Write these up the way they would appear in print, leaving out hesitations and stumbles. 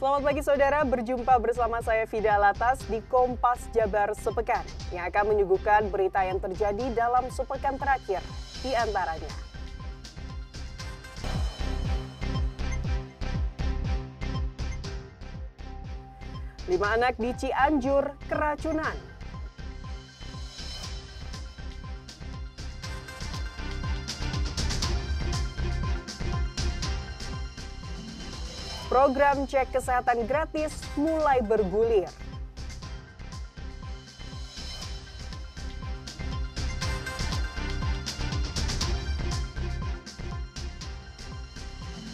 Selamat pagi saudara, berjumpa bersama saya Fida Alatas di Kompas Jabar Sepekan yang akan menyuguhkan berita yang terjadi dalam sepekan terakhir, di antaranya. Lima anak di Cianjur keracunan. Program cek kesehatan gratis mulai bergulir.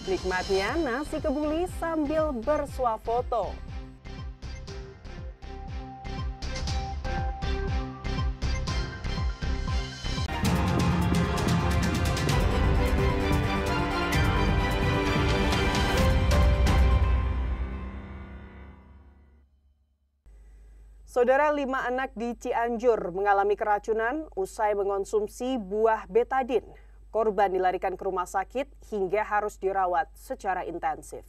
Nikmatnya nasi kebuli sambil bersuah foto. Saudara, 5 anak di Cianjur mengalami keracunan usai mengonsumsi buah betadin. Korban dilarikan ke rumah sakit hingga harus dirawat secara intensif.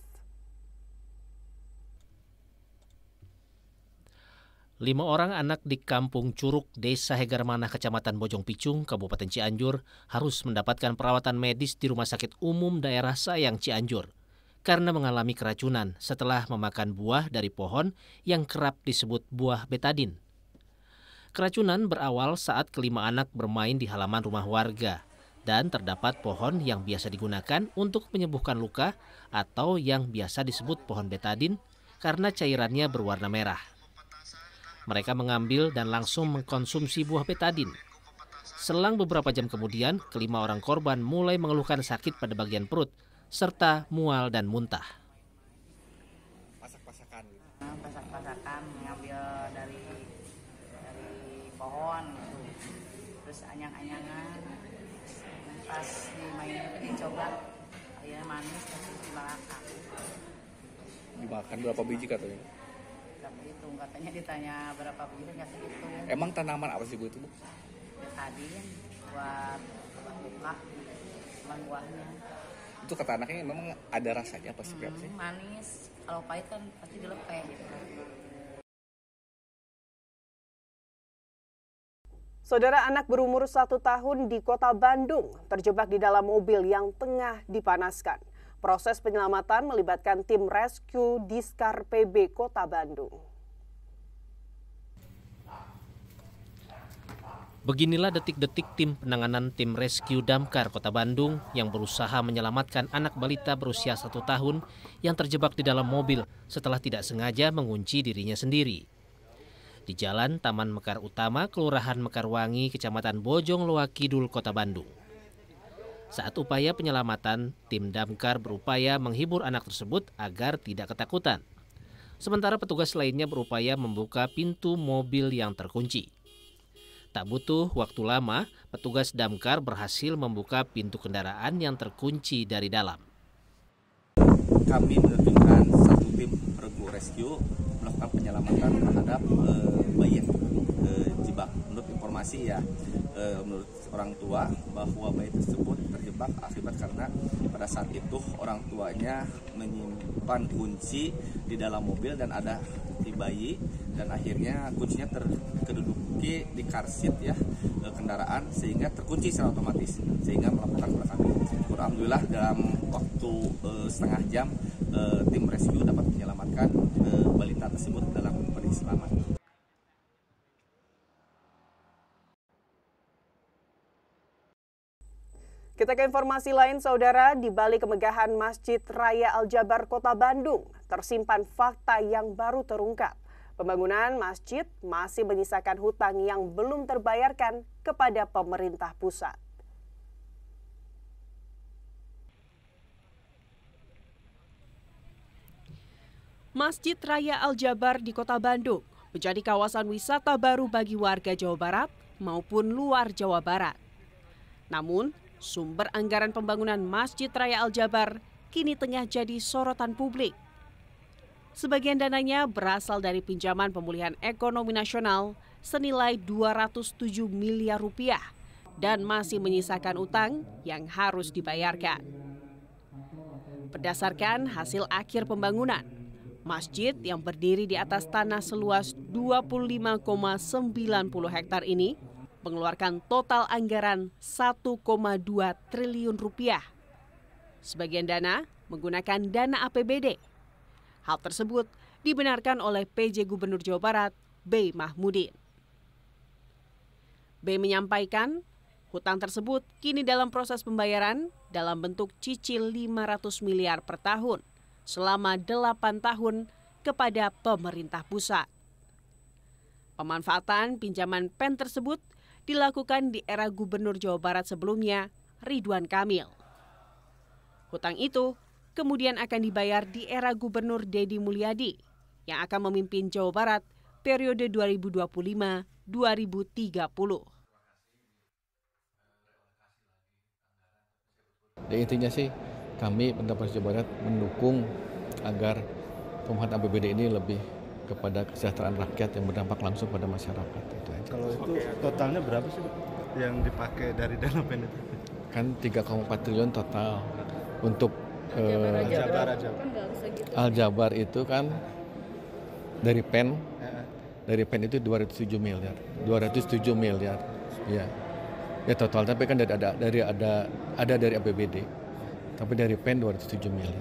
5 orang anak di Kampung Curug, Desa Hegarmanah, Kecamatan Bojong Picung, Kabupaten Cianjur harus mendapatkan perawatan medis di Rumah Sakit Umum Daerah Sayang Cianjur karena mengalami keracunan setelah memakan buah dari pohon yang kerap disebut buah betadin. Keracunan berawal saat kelima anak bermain di halaman rumah warga dan terdapat pohon yang biasa digunakan untuk menyembuhkan luka atau yang biasa disebut pohon betadin karena cairannya berwarna merah. Mereka mengambil dan langsung mengkonsumsi buah betadin. Selang beberapa jam kemudian, kelima orang korban mulai mengeluhkan sakit pada bagian perut serta mual dan muntah. Pasak-pasakan mengambil dari pohon, terus anyang-anyangan. Pas dimainin dicoba, akhirnya manis terus dimakan. Dimakan berapa biji katanya? Gak berhitung, katanya ditanya berapa biji gak terhitung. Emang tanaman apa sih Bu itu, Bu? Betadin buat luka, buahnya. Itu kata anaknya memang ada rasanya apa seperti apa sih? Manis, kalau pahit kan pasti dilepeh gitu. Saudara, anak berumur 1 tahun di Kota Bandung terjebak di dalam mobil yang tengah dipanaskan. Proses penyelamatan melibatkan tim rescue Diskar PB Kota Bandung. Beginilah detik-detik tim penanganan tim rescue Damkar Kota Bandung yang berusaha menyelamatkan anak balita berusia 1 tahun yang terjebak di dalam mobil setelah tidak sengaja mengunci dirinya sendiri. Di Jalan Taman Mekar Utama, Kelurahan Mekarwangi, Kecamatan Bojong Loa Kidul, Kota Bandung. Saat upaya penyelamatan, tim Damkar berupaya menghibur anak tersebut agar tidak ketakutan. Sementara petugas lainnya berupaya membuka pintu mobil yang terkunci. Tak butuh waktu lama, petugas Damkar berhasil membuka pintu kendaraan yang terkunci dari dalam. Kami menerjunkan satu tim rescue melakukan penyelamatan terhadap bayi yang terjebak. Menurut informasi menurut orang tua bahwa bayi tersebut terjebak akibat karena pada saat itu orang tuanya menyimpan kunci di dalam mobil dan ada di bayi dan akhirnya kuncinya terkeduduki di car seat kendaraan sehingga terkunci secara otomatis sehingga melaporkan kepada kami. Alhamdulillah dalam waktu setengah jam tim rescue dapat menyelamatkan balita tersebut dalam kondisi selamat. Kita ke informasi lain, saudara. Di balik kemegahan Masjid Raya Al-Jabar Kota Bandung, tersimpan fakta yang baru terungkap. Pembangunan masjid masih menyisakan hutang yang belum terbayarkan kepada pemerintah pusat. Masjid Raya Al-Jabar di Kota Bandung menjadi kawasan wisata baru bagi warga Jawa Barat maupun luar Jawa Barat. Namun, sumber anggaran pembangunan Masjid Raya Al-Jabar kini tengah jadi sorotan publik. Sebagian dananya berasal dari pinjaman pemulihan ekonomi nasional senilai 207 miliar rupiah dan masih menyisakan utang yang harus dibayarkan. Berdasarkan hasil akhir pembangunan, Masjid yang berdiri di atas tanah seluas 25,90 hektar ini mengeluarkan total anggaran 1,2 triliun rupiah. Sebagian dana menggunakan dana APBD. Hal tersebut dibenarkan oleh PJ Gubernur Jawa Barat, B. Mahmudin. B menyampaikan, hutang tersebut kini dalam proses pembayaran dalam bentuk cicil 500 miliar per tahun selama 8 tahun kepada pemerintah pusat. Pemanfaatan pinjaman PEN tersebut dilakukan di era Gubernur Jawa Barat sebelumnya, Ridwan Kamil. Hutang itu kemudian akan dibayar di era Gubernur Deddy Mulyadi yang akan memimpin Jawa Barat periode 2025-2030. Intinya sih kami Pemprov Jawa Barat mendukung agar pembuatan APBD ini lebih kepada kesejahteraan rakyat yang berdampak langsung pada masyarakat. Itu aja. Kalau itu totalnya berapa sih yang dipakai dari dana PEN itu? Kan 3,4 triliun total untuk Aljabar itu kan dari PEN itu 207 miliar. Ya. Ya total, tapi kan ada dari APBD. Tapi dari PEN 207 miliar.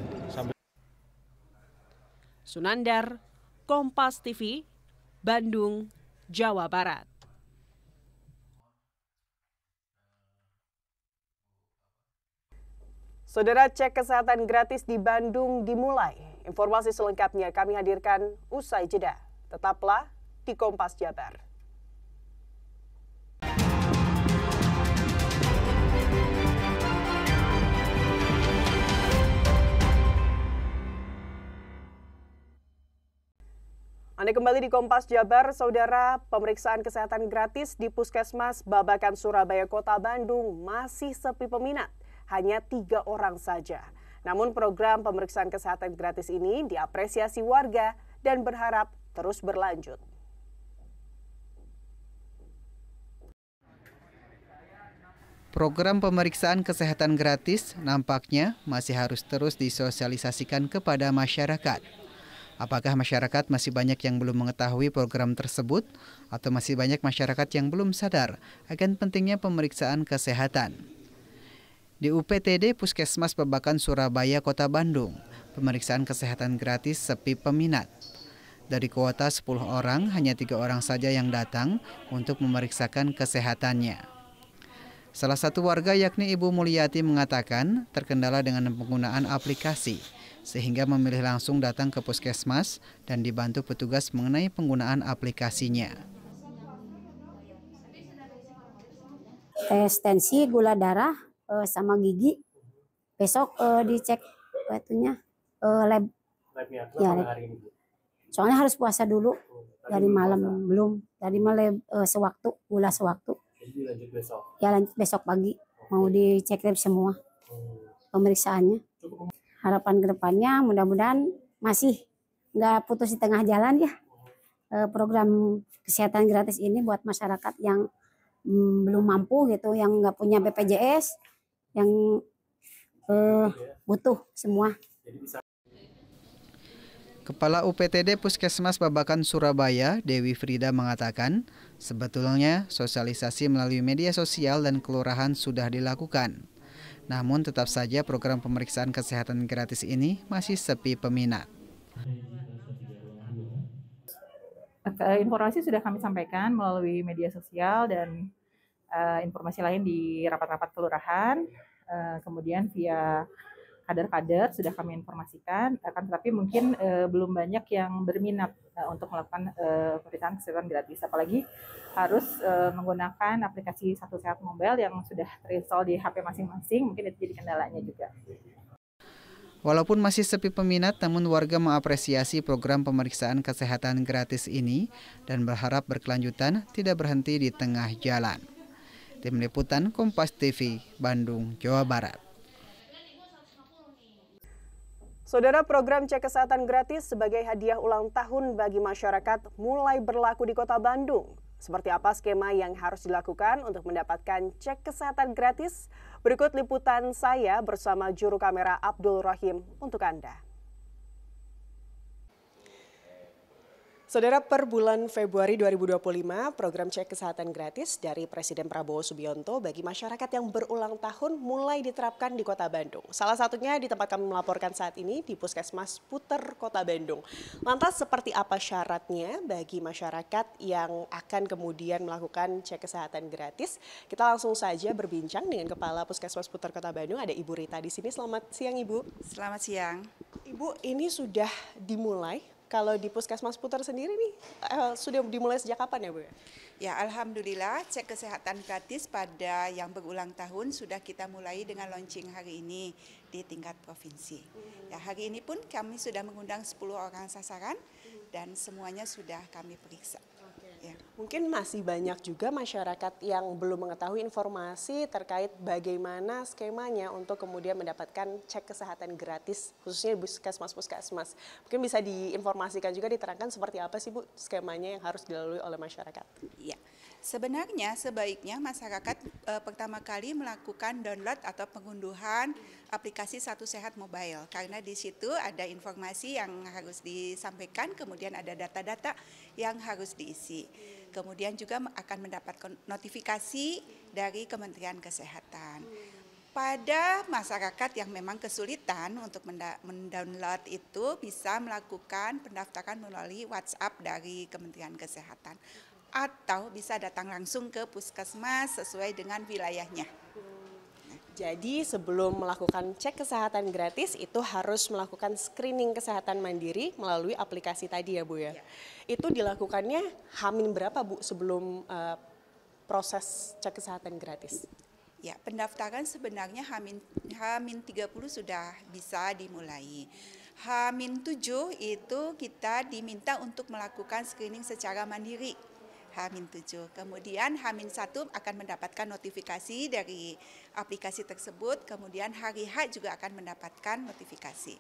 Sunandar, Kompas TV, Bandung, Jawa Barat. Saudara, cek kesehatan gratis di Bandung dimulai. Informasi selengkapnya kami hadirkan usai jeda. Tetaplah di Kompas Jabar. Anda kembali di Kompas Jabar, Saudara. Pemeriksaan kesehatan gratis di Puskesmas Babakan Surabaya Kota Bandung masih sepi peminat, hanya 3 orang saja. Namun program pemeriksaan kesehatan gratis ini diapresiasi warga dan berharap terus berlanjut. Program pemeriksaan kesehatan gratis nampaknya masih harus terus disosialisasikan kepada masyarakat. Apakah masyarakat masih banyak yang belum mengetahui program tersebut atau masih banyak masyarakat yang belum sadar akan pentingnya pemeriksaan kesehatan? Di UPTD Puskesmas Babakan Surabaya Kota Bandung, pemeriksaan kesehatan gratis sepi peminat. Dari kuota 10 orang, hanya 3 orang saja yang datang untuk memeriksakan kesehatannya. Salah satu warga yakni Ibu Mulyati mengatakan terkendala dengan penggunaan aplikasi, sehingga memilih langsung datang ke puskesmas dan dibantu petugas mengenai penggunaan aplikasinya. Tes tensi, gula darah, sama gigi. Besok dicek lab. Ya, lab. Soalnya harus puasa dulu dari malam belum. Tadi malam sewaktu, gula sewaktu. Jadi lanjut besok. Ya lanjut besok pagi mau dicek lab semua pemeriksaannya. Harapan kedepannya mudah-mudahan masih nggak putus di tengah jalan ya. Program kesehatan gratis ini buat masyarakat yang belum mampu gitu, yang nggak punya BPJS, yang butuh semua. Kepala UPTD Puskesmas Babakan Surabaya, Dewi Frida mengatakan, sebetulnya sosialisasi melalui media sosial dan kelurahan sudah dilakukan. Namun tetap saja program pemeriksaan kesehatan gratis ini masih sepi peminat. Informasi sudah kami sampaikan melalui media sosial dan informasi lain di rapat-rapat kelurahan, kemudian via kader-kader sudah kami informasikan, tetapi mungkin belum banyak yang berminat untuk melakukan pemeriksaan kesehatan gratis, apalagi harus menggunakan aplikasi Satu Sehat Mobile yang sudah terinstall di HP masing-masing, mungkin itu jadi kendalanya juga. Walaupun masih sepi peminat, namun warga mengapresiasi program pemeriksaan kesehatan gratis ini dan berharap berkelanjutan, tidak berhenti di tengah jalan. Tim Liputan Kompas TV, Bandung, Jawa Barat. Saudara, program cek kesehatan gratis sebagai hadiah ulang tahun bagi masyarakat mulai berlaku di Kota Bandung. Seperti apa skema yang harus dilakukan untuk mendapatkan cek kesehatan gratis? Berikut liputan saya bersama juru kamera Abdul Rahim untuk Anda. Saudara, per bulan Februari 2025, program cek kesehatan gratis dari Presiden Prabowo Subianto bagi masyarakat yang berulang tahun mulai diterapkan di Kota Bandung. Salah satunya di tempat kami melaporkan saat ini di Puskesmas Puter, Kota Bandung. Lantas seperti apa syaratnya bagi masyarakat yang akan kemudian melakukan cek kesehatan gratis? Kita langsung saja berbincang dengan Kepala Puskesmas Puter, Kota Bandung, ada Ibu Rita di sini. Selamat siang, Ibu. Selamat siang. Ibu, ini sudah dimulai. Kalau di Puskesmas Puter sendiri nih, sudah dimulai sejak kapan ya Bu? Ya, alhamdulillah cek kesehatan gratis pada yang berulang tahun sudah kita mulai dengan launching hari ini di tingkat provinsi. Ya, hari ini pun kami sudah mengundang 10 orang sasaran dan semuanya sudah kami periksa. Ya. Mungkin masih banyak juga masyarakat yang belum mengetahui informasi terkait bagaimana skemanya untuk kemudian mendapatkan cek kesehatan gratis, khususnya di puskesmas-puskesmas. Mungkin bisa diinformasikan juga, diterangkan seperti apa sih Bu skemanya yang harus dilalui oleh masyarakat? Ya, sebenarnya sebaiknya masyarakat pertama kali melakukan download atau pengunduhan aplikasi Satu Sehat Mobile, karena di situ ada informasi yang harus disampaikan, kemudian ada data-data yang harus diisi. Kemudian juga akan mendapatkan notifikasi dari Kementerian Kesehatan. Pada masyarakat yang memang kesulitan untuk mendownload itu bisa melakukan pendaftaran melalui WhatsApp dari Kementerian Kesehatan. Atau bisa datang langsung ke puskesmas sesuai dengan wilayahnya. Jadi sebelum melakukan cek kesehatan gratis itu harus melakukan screening kesehatan mandiri melalui aplikasi tadi ya Bu ya. Itu dilakukannya H-min berapa Bu sebelum proses cek kesehatan gratis? Ya, pendaftaran sebenarnya H-30 sudah bisa dimulai. H-7 itu kita diminta untuk melakukan screening secara mandiri. H-7. Kemudian H-1 akan mendapatkan notifikasi dari aplikasi tersebut, kemudian hari H juga akan mendapatkan notifikasi.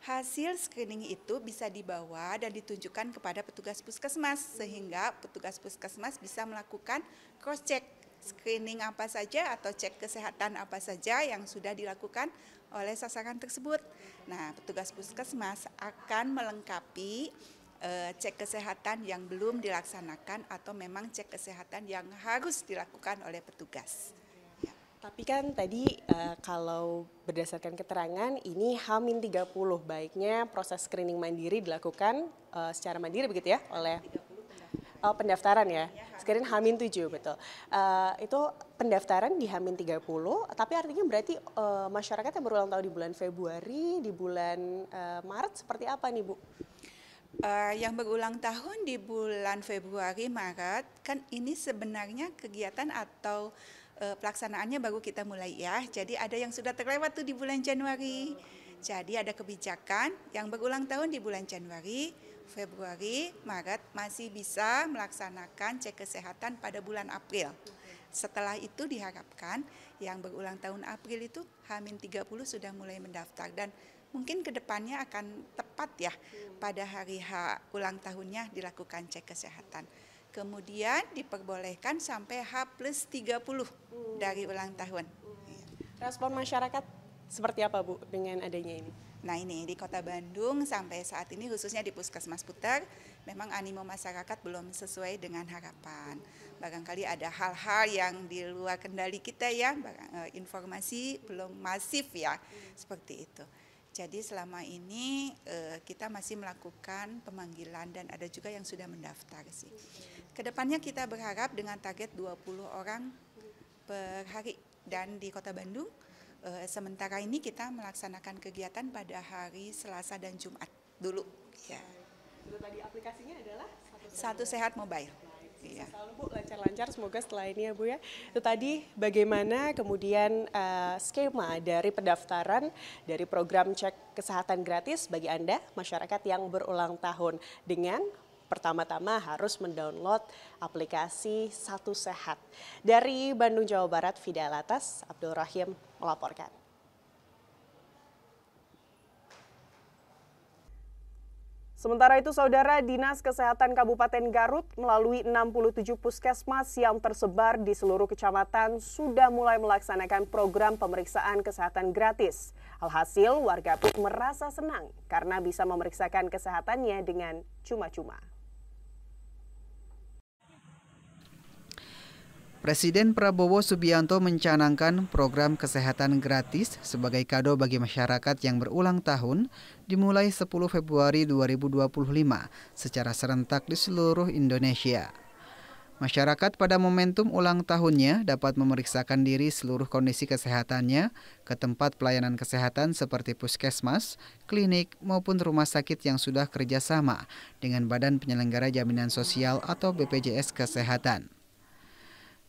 Hasil screening itu bisa dibawa dan ditunjukkan kepada petugas puskesmas, sehingga petugas puskesmas bisa melakukan cross-check screening apa saja atau cek kesehatan apa saja yang sudah dilakukan oleh sasaran tersebut. Nah, petugas puskesmas akan melengkapi cek kesehatan yang belum dilaksanakan atau memang cek kesehatan yang harus dilakukan oleh petugas. Ya. Tapi kan tadi kalau berdasarkan keterangan ini H-30, baiknya proses screening mandiri dilakukan secara mandiri begitu ya oleh pendaftaran ya, screening H-7 betul. Itu pendaftaran di H-30, tapi artinya berarti masyarakat yang berulang tahun di bulan Februari, di bulan Maret seperti apa nih Bu? Yang berulang tahun di bulan Februari, Maret, kan ini sebenarnya kegiatan atau pelaksanaannya baru kita mulai ya. Jadi ada yang sudah terlewat tuh di bulan Januari. Jadi ada kebijakan yang berulang tahun di bulan Januari, Februari, Maret masih bisa melaksanakan cek kesehatan pada bulan April. Setelah itu diharapkan yang berulang tahun April itu H-30 sudah mulai mendaftar dan mungkin ke depannya akan tepat ya pada hari H ulang tahunnya dilakukan cek kesehatan. Kemudian diperbolehkan sampai H+30 dari ulang tahun. Respon masyarakat seperti apa Bu dengan adanya ini? Nah ini di Kota Bandung sampai saat ini khususnya di Puskesmas Puter memang animo masyarakat belum sesuai dengan harapan. Barangkali ada hal-hal yang di luar kendali kita ya, informasi belum masif ya, seperti itu. Jadi selama ini kita masih melakukan pemanggilan dan ada juga yang sudah mendaftar sih. Kedepannya kita berharap dengan target 20 orang per hari dan di Kota Bandung sementara ini kita melaksanakan kegiatan pada hari Selasa dan Jumat dulu. Ya. Itu tadi aplikasinya adalah Satu Sehat Mobile. Iya. Selalu Bu, lancar-lancar semoga setelah ini ya Bu ya. Itu tadi bagaimana kemudian skema dari pendaftaran dari program cek kesehatan gratis bagi Anda masyarakat yang berulang tahun dengan pertama-tama harus mendownload aplikasi Satu Sehat. Dari Bandung, Jawa Barat, Fida Alatas, Abdul Rahim melaporkan. Sementara itu, Saudara, Dinas Kesehatan Kabupaten Garut melalui 67 puskesmas yang tersebar di seluruh kecamatan sudah mulai melaksanakan program pemeriksaan kesehatan gratis. Alhasil, warga pun merasa senang karena bisa memeriksakan kesehatannya dengan cuma-cuma. Presiden Prabowo Subianto mencanangkan program kesehatan gratis sebagai kado bagi masyarakat yang berulang tahun dimulai 10 Februari 2025 secara serentak di seluruh Indonesia. Masyarakat pada momentum ulang tahunnya dapat memeriksakan diri seluruh kondisi kesehatannya ke tempat pelayanan kesehatan seperti puskesmas, klinik, maupun rumah sakit yang sudah kerjasama dengan Badan Penyelenggara Jaminan Sosial atau BPJS Kesehatan.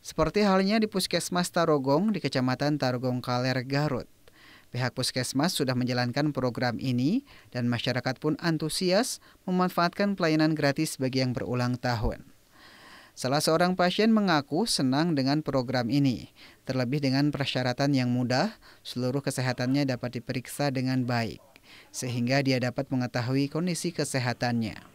Seperti halnya di Puskesmas Tarogong di Kecamatan Tarogong Kaler, Garut. Pihak Puskesmas sudah menjalankan program ini dan masyarakat pun antusias memanfaatkan pelayanan gratis bagi yang berulang tahun. Salah seorang pasien mengaku senang dengan program ini, terlebih dengan persyaratan yang mudah, seluruh kesehatannya dapat diperiksa dengan baik, sehingga dia dapat mengetahui kondisi kesehatannya.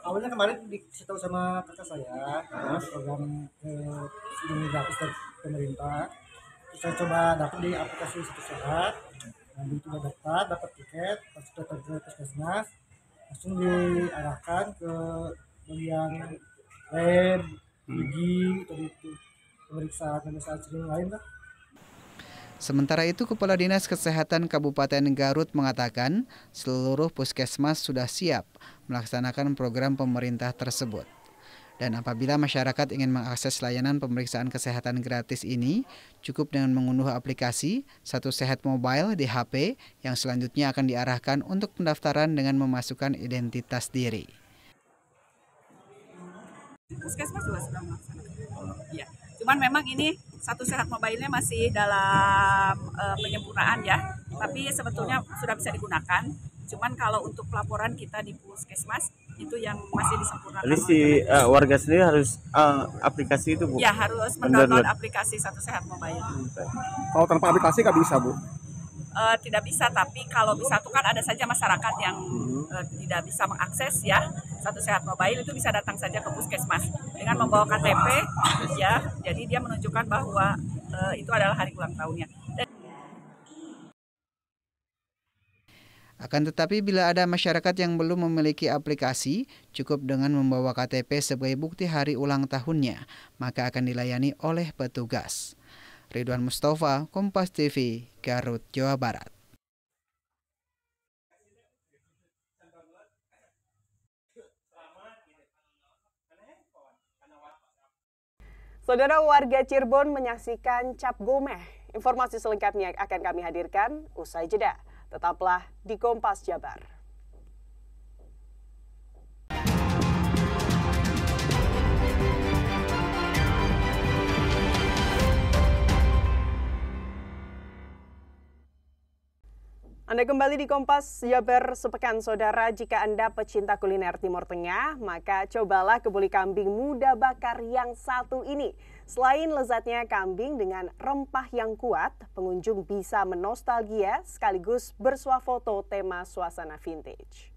Awalnya kemarin dikasih tahu sama kakak saya, program ini gratis dari pemerintah. Terus saya coba daftar di aplikasi Satu Sehat, nanti coba dapat tiket, pas datang ke puskesmas, langsung diarahkan ke bagian lab, gigi, tadi itu pemeriksaan screening lain lah. Sementara itu, Kepala Dinas Kesehatan Kabupaten Garut mengatakan seluruh puskesmas sudah siap melaksanakan program pemerintah tersebut. Dan apabila masyarakat ingin mengakses layanan pemeriksaan kesehatan gratis ini, cukup dengan mengunduh aplikasi Satu Sehat Mobile di HP yang selanjutnya akan diarahkan untuk pendaftaran dengan memasukkan identitas diri. Puskesmas juga sudah melaksanakan. Ya. Cuman memang ini Satu Sehat Mobile-nya masih dalam penyempurnaan ya, tapi sebetulnya sudah bisa digunakan. Cuman kalau untuk pelaporan kita di puskesmas itu yang masih disempurnakan. Jadi si warga sendiri harus aplikasi itu, Bu? Ya, harus mendownload aplikasi Satu Sehat Mobile. Kalau tanpa aplikasi nggak bisa, Bu? Tidak bisa, tapi kalau bisa itu kan ada saja masyarakat yang tidak bisa mengakses ya Satu Sehat Mobile, itu bisa datang saja ke puskesmas dengan membawa KTP ya, jadi dia menunjukkan bahwa itu adalah hari ulang tahunnya. Akan tetapi bila ada masyarakat yang belum memiliki aplikasi, cukup dengan membawa KTP sebagai bukti hari ulang tahunnya, maka akan dilayani oleh petugas. Ridwan Mustafa, Kompas TV, Garut, Jawa Barat. Saudara, warga Cirebon menyaksikan cap gomeh. Informasi selengkapnya akan kami hadirkan usai jeda. Tetaplah di Kompas Jabar. Anda kembali di Kompas Jabar sepekan, saudara. Jika Anda pecinta kuliner Timur Tengah, maka cobalah kebuli kambing muda bakar yang satu ini. Selain lezatnya kambing dengan rempah yang kuat, pengunjung bisa menostalgia sekaligus bersuah foto tema suasana vintage.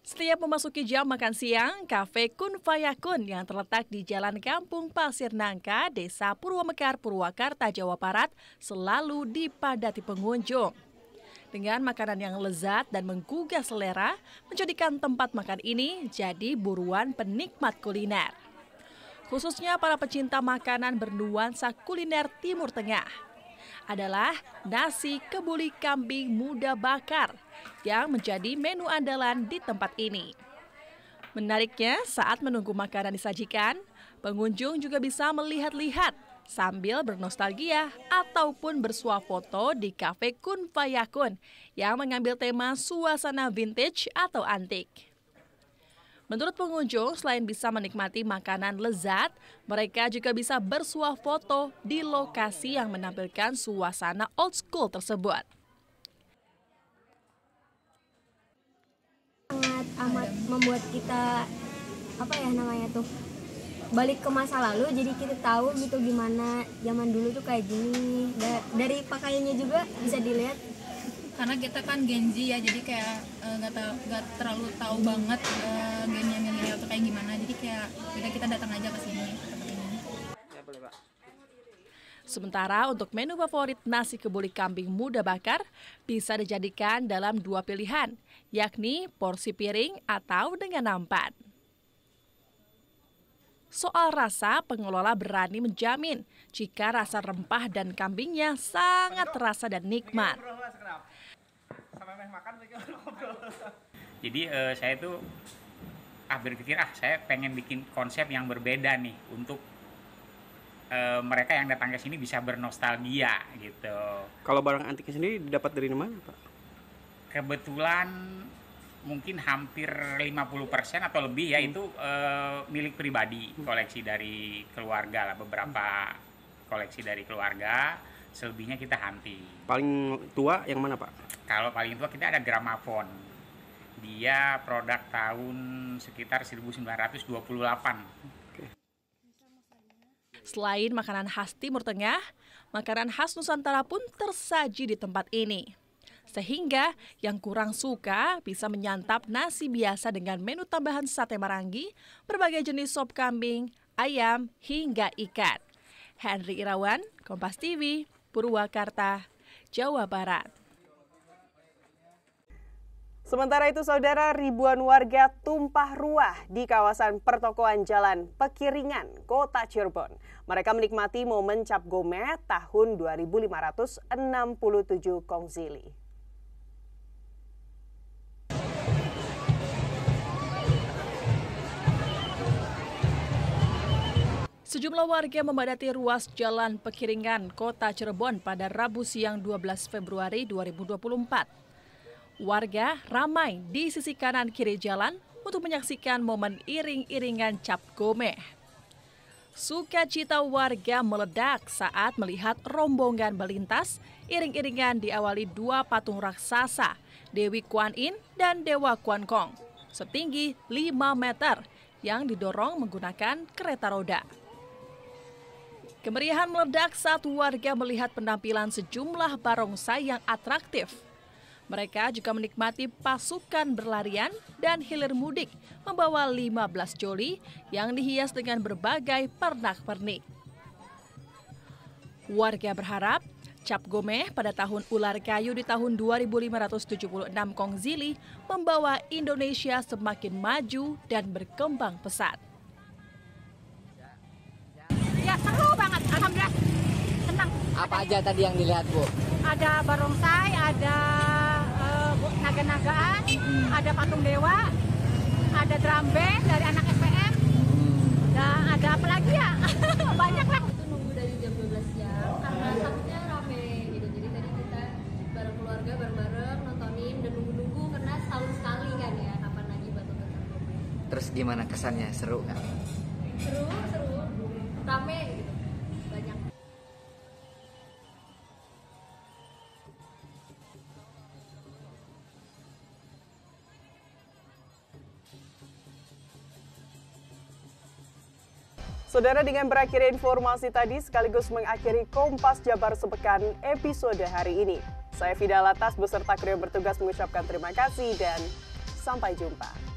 Setiap memasuki jam makan siang, Cafe Kun Fayakun yang terletak di Jalan Kampung Pasir Nangka, Desa Purwamekar, Purwakarta, Jawa Barat, selalu dipadati pengunjung. Dengan makanan yang lezat dan menggugah selera, menjadikan tempat makan ini jadi buruan penikmat kuliner. Khususnya para pecinta makanan bernuansa kuliner Timur Tengah. Adalah nasi kebuli kambing muda bakar yang menjadi menu andalan di tempat ini. Menariknya, saat menunggu makanan disajikan, pengunjung juga bisa melihat-lihat sambil bernostalgia ataupun bersuah foto di Cafe Kun Fayakun yang mengambil tema suasana vintage atau antik. Menurut pengunjung, selain bisa menikmati makanan lezat, mereka juga bisa bersuah foto di lokasi yang menampilkan suasana old school tersebut. Sangat amat membuat kita balik ke masa lalu, jadi kita tahu gitu gimana zaman dulu tuh kayak gini. Dari pakaiannya juga bisa dilihat. Karena kita kan Gen Z ya, jadi kayak nggak terlalu tahu banget gennya milenial tuh kayak gimana. Jadi kayak kita datang aja ke sini. Sementara untuk menu favorit nasi kebuli kambing muda bakar bisa dijadikan dalam 2 pilihan, yakni porsi piring atau dengan nampan. Soal rasa, pengelola berani menjamin jika rasa rempah dan kambingnya sangat terasa dan nikmat. Jadi saya tuh berpikir saya pengen bikin konsep yang berbeda nih untuk mereka yang datang ke sini bisa bernostalgia gitu. Kalau barang antiknya sendiri didapat dari mana, Pak? Kebetulan mungkin hampir 50% atau lebih ya itu milik pribadi, koleksi dari keluarga lah, beberapa koleksi dari keluarga, selebihnya kita hunting. Paling tua yang mana, Pak? Kalau paling tua kita ada gramafon. Dia produk tahun sekitar 1928. Selain makanan khas Timur Tengah, makanan khas Nusantara pun tersaji di tempat ini. Sehingga yang kurang suka bisa menyantap nasi biasa dengan menu tambahan sate marangi, berbagai jenis sop kambing, ayam, hingga ikan. Henry Irawan, Kompas TV, Purwakarta, Jawa Barat. Sementara itu, saudara, ribuan warga tumpah ruah di kawasan pertokoan Jalan Pekiringan, Kota Cirebon. Mereka menikmati momen Cap Gomeh tahun 2567 Kongzili. Sejumlah warga memadati ruas Jalan Pekiringan, Kota Cirebon pada Rabu siang 12 Februari 2024. Warga ramai di sisi kanan kiri jalan untuk menyaksikan momen iring-iringan Cap Gomeh. Sukacita warga meledak saat melihat rombongan melintas, iring-iringan diawali 2 patung raksasa, Dewi Kuan Yin dan Dewa Kuan Kong, setinggi 5 meter yang didorong menggunakan kereta roda. Kemeriahan meledak saat warga melihat penampilan sejumlah barongsai yang atraktif. Mereka juga menikmati pasukan berlarian dan hilir mudik membawa 15 joli yang dihias dengan berbagai pernak-pernik. Warga berharap Cap Gomeh pada tahun ular kayu di tahun 2576 Kongzili membawa Indonesia semakin maju dan berkembang pesat. Ya seru banget, alhamdulillah senang. Apa aja tadi yang dilihat, Bu? Ada barongsai, ada naga-nagaan, ada patung dewa, ada drum band dari anak SPM, dan ada apa lagi ya? Banyak lah. Itu nunggu dari jam 12 siang karena takutnya rame gitu. Jadi tadi kita bareng keluarga bareng-bareng nontonin dan nunggu-nunggu karena setahun sekali kan ya, kapan lagi Batok Cap Gomeh. Terus gimana kesannya? Seru kan? Seru, rame gitu, banyak. Saudara, dengan berakhirnya informasi tadi sekaligus mengakhiri Kompas Jabar Sepekan episode hari ini. Saya Fida Latas beserta kru yang bertugas mengucapkan terima kasih dan sampai jumpa.